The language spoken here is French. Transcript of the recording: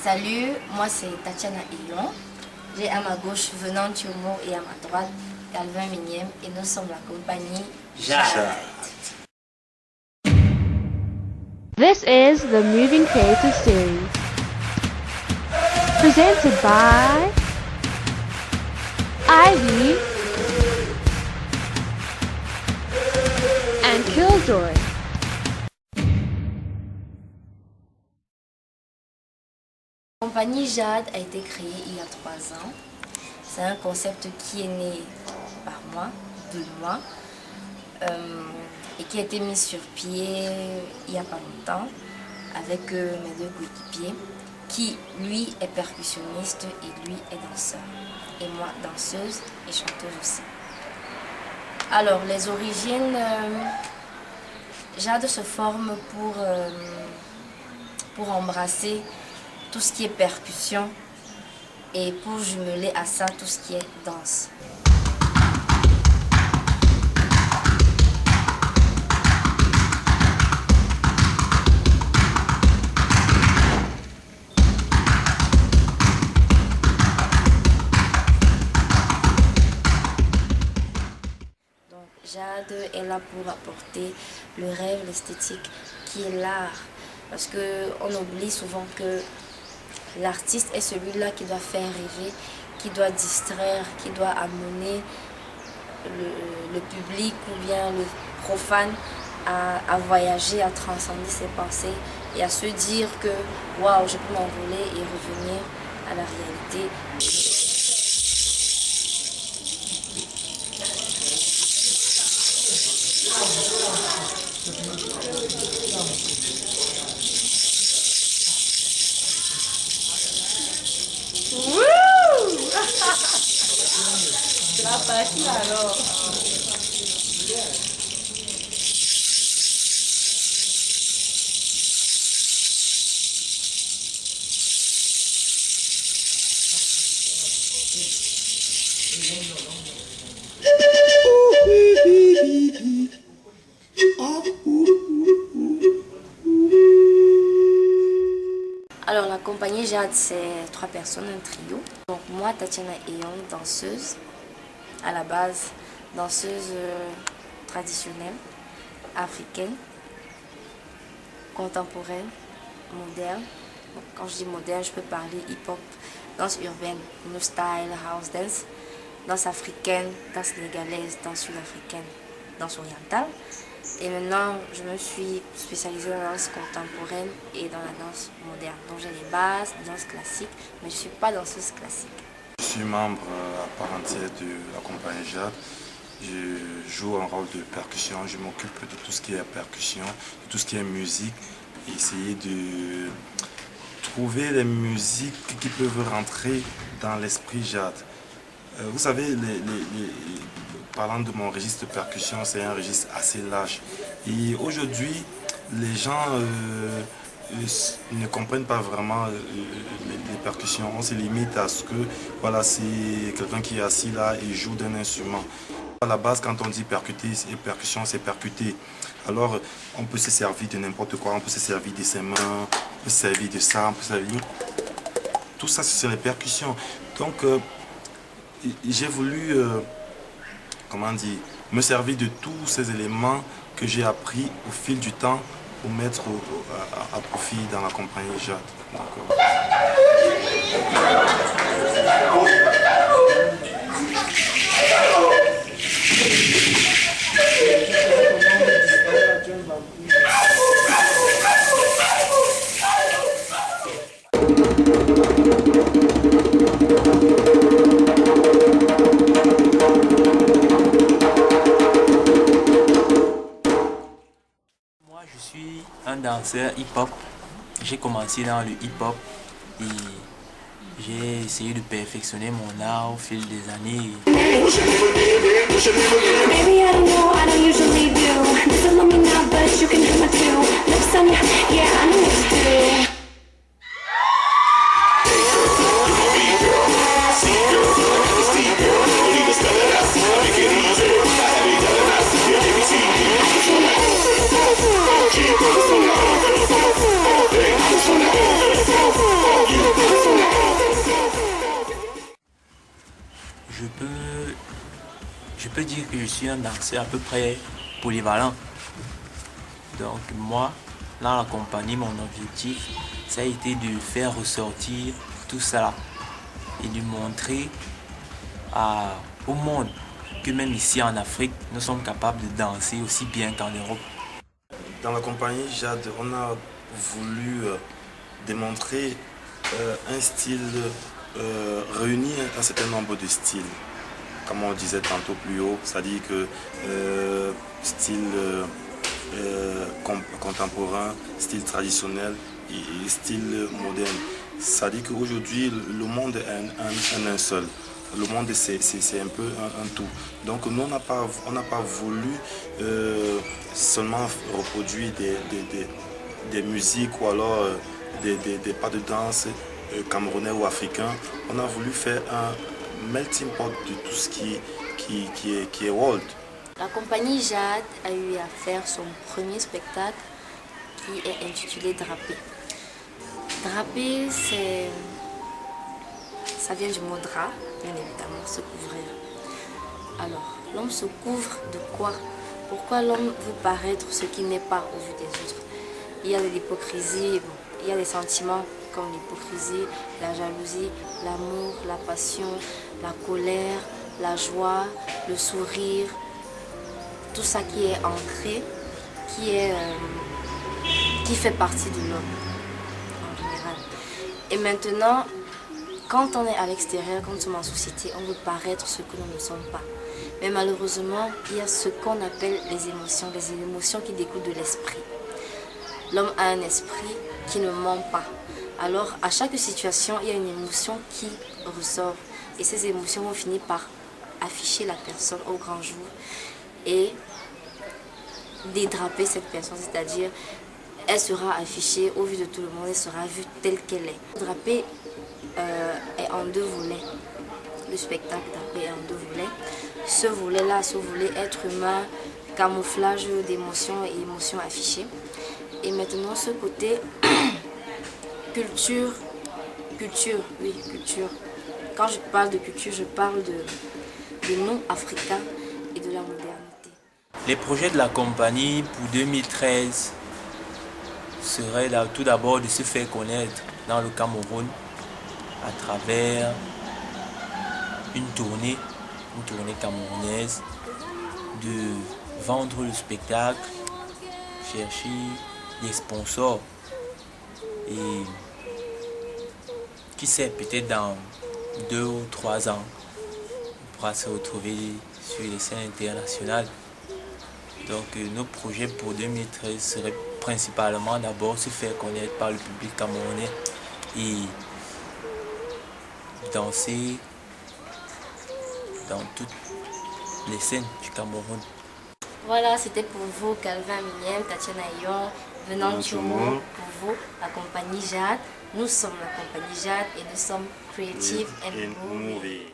Salut, moi c'est Tatiana Eyon. J'ai à ma gauche Venant Thiomo et à ma droite Calvin Migniem et nous sommes la compagnie Jade. This is the Moving Creative Series, presented by Ivy and Killjoy. La compagnie Jade a été créée il y a 3 ans. C'est un concept qui est né par moi, de moi, et qui a été mis sur pied il n'y a pas longtemps avec mes 2 coéquipiers, qui lui est percussionniste et lui est danseur, et moi danseuse et chanteuse aussi. Alors les origines, Jade se forme pour embrasser tout ce qui est percussion et pour jumeler à ça tout ce qui est danse. Donc Jade est là pour apporter le rêve, l'esthétique qui est l'art, parce qu'on oublie souvent que l'artiste est celui-là qui doit faire rêver, qui doit distraire, qui doit amener le public ou bien le profane à voyager, à transcender ses pensées et à se dire que waouh, je peux m'envoler et revenir à la réalité. C'est la partie alors. Alors la compagnie Jade, c'est 3 personnes, un trio. Donc moi, Tatiana Eyon, danseuse, à la base, danseuse traditionnelle, africaine, contemporaine, moderne. Donc, quand je dis moderne, je peux parler hip-hop, danse urbaine, new style, house dance, danse africaine, danse sénégalaise, danse sud-africaine, danse orientale. Et maintenant, je me suis spécialisée dans la danse contemporaine et dans la danse moderne. Donc j'ai les bases, la danse classique, mais je ne suis pas danseuse classique. Je suis membre à part entière de la compagnie Jade. Je joue un rôle de percussion. Je m'occupe de tout ce qui est percussion, de tout ce qui est musique. Et essayer de trouver les musiques qui peuvent rentrer dans l'esprit Jade. Vous savez, parlant de mon registre de percussion, c'est un registre assez large. Et aujourd'hui, les gens ne comprennent pas vraiment les percussions. On se limite à ce que voilà, c'est quelqu'un qui est assis là et joue d'un instrument. À la base, quand on dit percuter et percussion, c'est percuter. Alors, on peut se servir de n'importe quoi. On peut se servir de ses mains, on peut se servir de ça, on peut se servir... Tout ça, c'est les percussions. Donc, j'ai voulu, comment dire, me servir de tous ces éléments que j'ai appris au fil du temps pour mettre à profit dans la compagnie Jade. Moi, je suis un danseur hip-hop. J'ai commencé dans le hip-hop et j'ai essayé de perfectionner mon art au fil des années. Baby, I don't know, I don't usually do. This is love me now, but you can have my two. Lips on ya, yeah, I know what to do. I just wanna peux dire que je suis un danseur à peu près polyvalent. Donc moi, dans la compagnie, mon objectif, ça a été de faire ressortir tout ça et de montrer au monde que même ici en Afrique, nous sommes capables de danser aussi bien qu'en Europe. Dans la compagnie Jade, on a voulu démontrer un style, réunir un certain nombre de styles. Comme on disait tantôt plus haut, c'est-à-dire que style contemporain, style traditionnel et style moderne. C'est-à-dire qu'aujourd'hui, le monde est un seul. Le monde, c'est un peu un tout. Donc nous, on n'a pas voulu seulement reproduire des musiques ou alors des pas de danse camerounais ou africains. On a voulu faire un melting pot de tout ce qui est world. La compagnie Jade a eu à faire son premier spectacle qui est intitulé Drapé. Drapé, ça vient du mot drap, bien évidemment, se couvrir. Alors, l'homme se couvre de quoi? Pourquoi l'homme veut paraître ce qui n'est pas au vu des autres? Il y a de l'hypocrisie, il y a des sentiments comme l'hypocrisie, la jalousie, l'amour, la passion, la colère, la joie, le sourire, tout ça qui est ancré, qui fait partie de l'homme en général. Et maintenant, quand on est à l'extérieur, quand nous sommes en société, on veut paraître ce que nous ne sommes pas. Mais malheureusement, il y a ce qu'on appelle les émotions qui découlent de l'esprit. L'homme a un esprit qui ne ment pas. Alors, à chaque situation, il y a une émotion qui ressort. Et ces émotions vont finir par afficher la personne au grand jour et dédraper cette personne, c'est-à-dire elle sera affichée au vu de tout le monde, elle sera vue telle qu'elle est. Drapé est en deux volets. Le spectacle Drapé est en deux volets. Ce volet-là, ce volet être humain, camouflage d'émotions et émotions affichées. Et maintenant ce côté culture. Quand je parle de culture, je parle de nous, Africains, et de la modernité. Les projets de la compagnie pour 2013 seraient tout d'abord de se faire connaître dans le Cameroun à travers une tournée camerounaise, de vendre le spectacle, chercher des sponsors et qui sait, peut-être dans 2 ou 3 ans, on pourra se retrouver sur les scènes internationales. Donc nos projets pour 2013 seraient principalement d'abord se faire connaître par le public camerounais et danser dans toutes les scènes du Cameroun. Voilà, c'était pour vous, Calvin Miliem, Tatiana Ayon, venant du monde, pour vous, la compagnie Jade. Nous sommes la compagnie Jade et nous sommes Creative and Movie.